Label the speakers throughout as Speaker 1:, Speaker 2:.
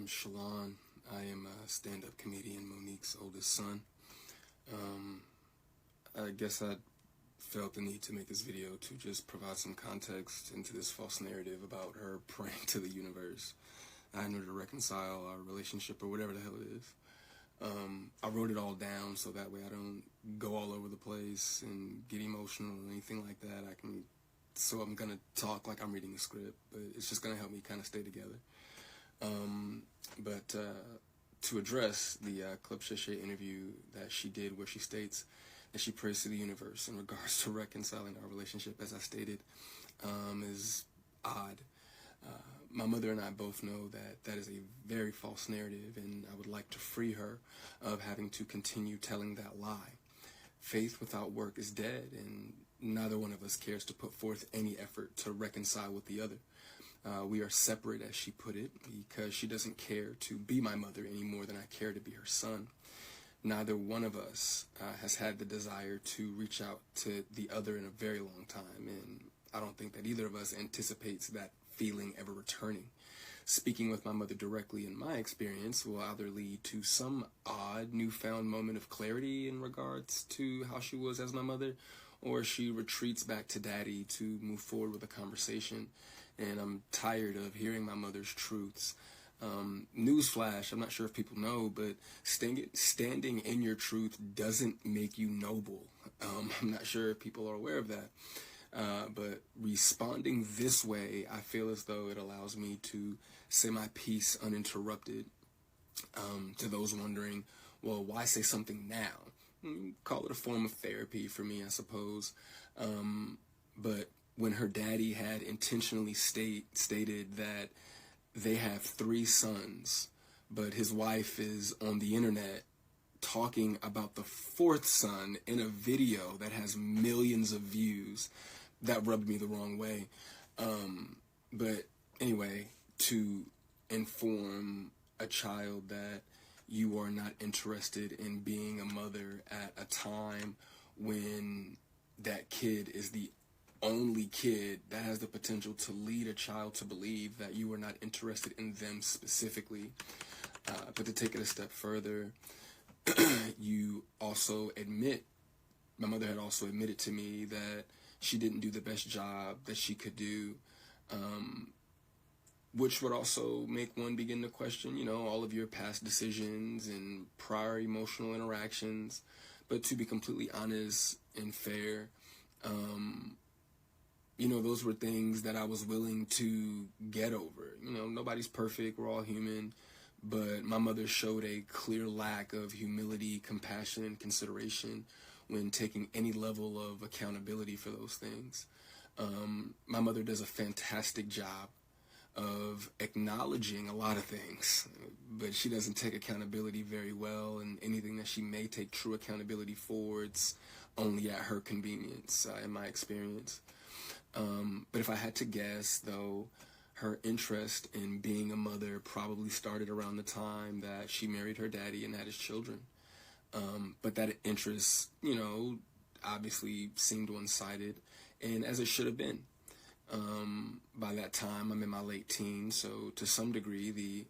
Speaker 1: Shalon. I am a stand-up comedian, Monique's oldest son. I guess I felt the need to make this video to just provide some context into this false narrative about her praying to the universe in order to reconcile our relationship or whatever the hell it is. I wrote it all down so that way I don't go all over the place and get emotional or anything like that. So I'm gonna talk like I'm reading a script, but it's just gonna help me kind of stay together. But to address the Club Shay interview that she did, where she states that she prays to the universe in regards to reconciling our relationship, as I stated, is odd. My mother and I both know that that is a very false narrative, and I would like to free her of having to continue telling that lie. Faith without work is dead, and neither one of us cares to put forth any effort to reconcile with the other. We are separate, as she put it, because she doesn't care to be my mother any more than I care to be her son. Neither one of us has had the desire to reach out to the other in a very long time, and I don't think that either of us anticipates that feeling ever returning. Speaking with my mother directly, in my experience, will either lead to some odd newfound moment of clarity in regards to how she was as my mother, or she retreats back to daddy to move forward with a conversation. And I'm tired of hearing my mother's truths. Newsflash, I'm not sure if people know, but standing in your truth doesn't make you noble. I'm not sure if people are aware of that. But responding this way, I feel as though it allows me to say my piece uninterrupted. To those wondering, well, why say something now? Call it a form of therapy for me, I suppose. But when her daddy had intentionally stated that they have 3 sons, but his wife is on the internet talking about the 4th son in a video that has millions of views, that rubbed me the wrong way. But anyway, to inform a child that you are not interested in being a mother at a time when that kid is the only kid that has the potential to lead a child to believe that you are not interested in them specifically. But to take it a step further, you also admit, my mother had also admitted to me that she didn't do the best job that she could do, which would also make one begin to question, all of your past decisions and prior emotional interactions. But to be completely honest and fair, those were things that I was willing to get over. Nobody's perfect, we're all human, but my mother showed a clear lack of humility, compassion, and consideration when taking any level of accountability for those things. My mother does a fantastic job of acknowledging a lot of things, but she doesn't take accountability very well, and anything that she may take true accountability for, it's only at her convenience, in my experience. But if I had to guess, though, her interest in being a mother probably started around the time that she married her daddy and had his children. But that interest, obviously seemed one-sided, and as it should have been. By that time, I'm in my late teens, so to some degree, the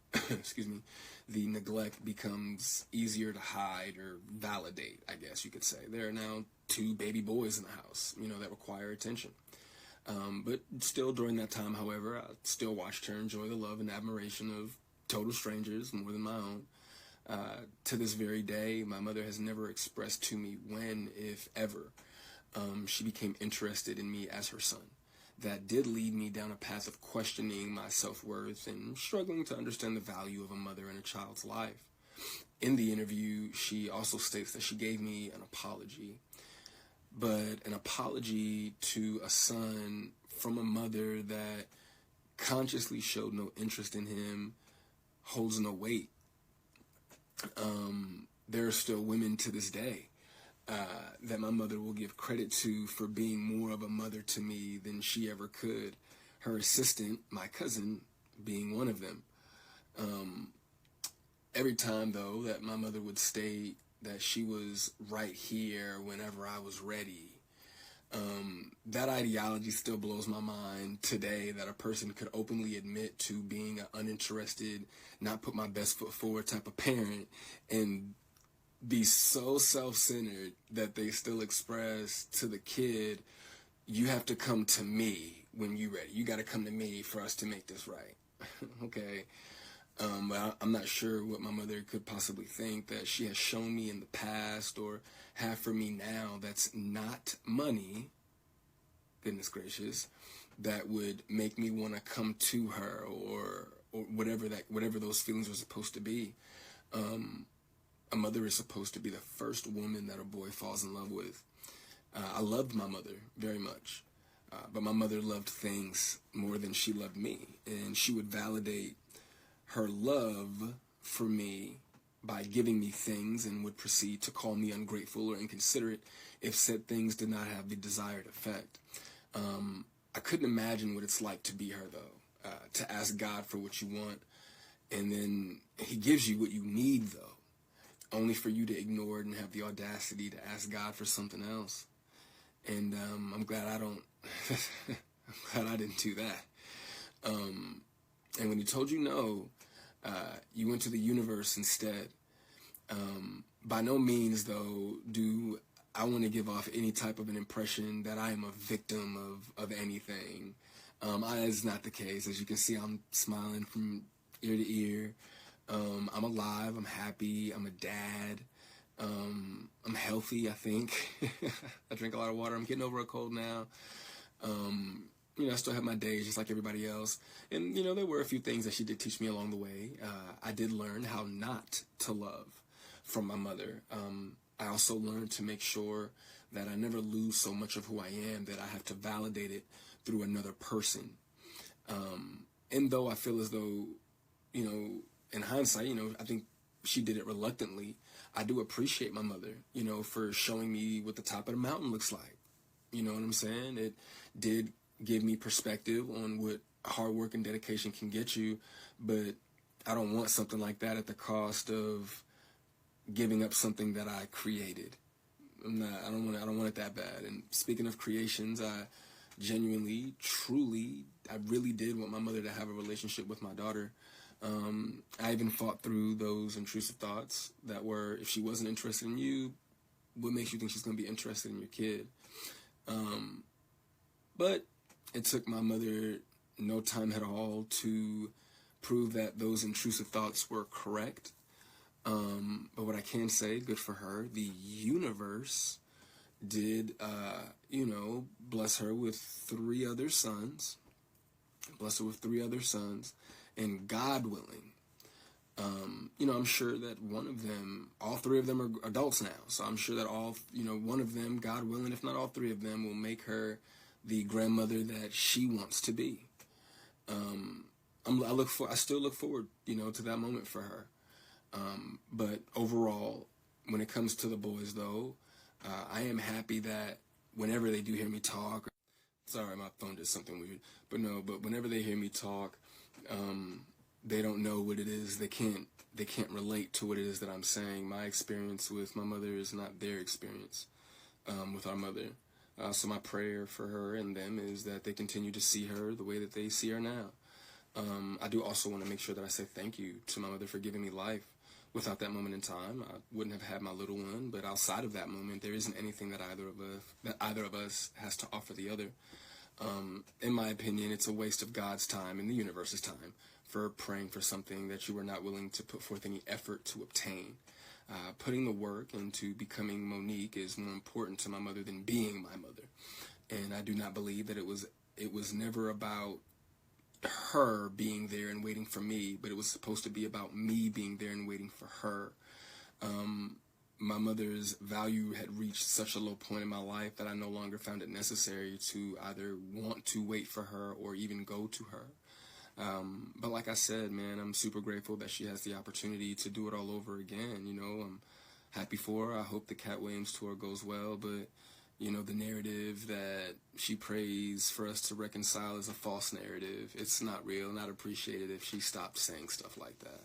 Speaker 1: the neglect becomes easier to hide or validate, I guess you could say. There are now 2 baby boys in the house, that require attention. But still, during that time, however, I still watched her enjoy the love and admiration of total strangers more than my own. To this very day, my mother has never expressed to me when, if ever, she became interested in me as her son. That did lead me down a path of questioning my self-worth and struggling to understand the value of a mother in a child's life. In the interview, she also states that she gave me an apology, but an apology to a son from a mother that consciously showed no interest in him holds no weight. There are still women to this day that my mother will give credit to for being more of a mother to me than she ever could. Her assistant, my cousin, being one of them. Every time, though, that my mother would state that she was right here whenever I was ready, That ideology still blows my mind today, that a person could openly admit to being an uninterested, not put my best foot forward type of parent, and be so self-centered that they still express to the kid, you have to come to me when you're ready. You got to come to me for us to make this right. Okay. But I'm not sure what my mother could possibly think that she has shown me in the past or have for me now that's not money, goodness gracious, that would make me want to come to her, or whatever those feelings are supposed to be. A mother is supposed to be the first woman that a boy falls in love with. I loved my mother very much, but my mother loved things more than she loved me, and she would validate her love for me by giving me things, and would proceed to call me ungrateful or inconsiderate if said things did not have the desired effect. I couldn't imagine what it's like to be her, though, to ask God for what you want, and then he gives you what you need, though, only for you to ignore it and have the audacity to ask God for something else. And I'm glad I don't, I'm glad I didn't do that. And when he told you no, you went to the universe instead. By no means, though, do I want to give off any type of an impression that I am a victim of anything. It's not the case. As you can see, I'm smiling from ear to ear. I'm alive. I'm happy. I'm a dad. I'm healthy, I think. I drink a lot of water. I'm getting over a cold now. I still have my days just like everybody else. And, there were a few things that she did teach me along the way. I did learn how not to love from my mother. I also learned to make sure that I never lose so much of who I am that I have to validate it through another person. And though I feel as though, in hindsight, I think she did it reluctantly, I do appreciate my mother, for showing me what the top of the mountain looks like. You know what I'm saying? It did give me perspective on what hard work and dedication can get you, but I don't want something like that at the cost of giving up something that I created. I don't want it that bad. And speaking of creations, I genuinely, truly, I really did want my mother to have a relationship with my daughter. I even fought through those intrusive thoughts that were, if she wasn't interested in you, what makes you think she's going to be interested in your kid? But it took my mother no time at all to prove that those intrusive thoughts were correct. But what I can say, good for her, the universe did, bless her with three other sons. And God willing, I'm sure that all three of them are adults now. So I'm sure that one of them, God willing, if not all three of them, will make her the grandmother that she wants to be. I still look forward, to that moment for her. But overall, when it comes to the boys, though, I am happy that whenever they do hear me talk, sorry, my phone did something weird, but whenever they hear me talk, they don't know what it is. They can't relate to what it is that I'm saying. My experience with my mother is not their experience with our mother. So my prayer for her and them is that they continue to see her the way that they see her now. I do also want to make sure that I say thank you to my mother for giving me life. Without that moment in time, I wouldn't have had my little one. But outside of that moment, there isn't anything that either of us has to offer the other. In my opinion, it's a waste of God's time and the universe's time for praying for something that you were not willing to put forth any effort to obtain. Putting the work into becoming Monique is more important to my mother than being my mother. And I do not believe that it was never about her being there and waiting for me, but it was supposed to be about me being there and waiting for her. My mother's value had reached such a low point in my life that I no longer found it necessary to either want to wait for her or even go to her. But like I said, man, I'm super grateful that she has the opportunity to do it all over again. I'm happy for her. I hope the Cat Williams tour goes well, but the narrative that she prays for us to reconcile is a false narrative. It's not real, not appreciated if she stopped saying stuff like that.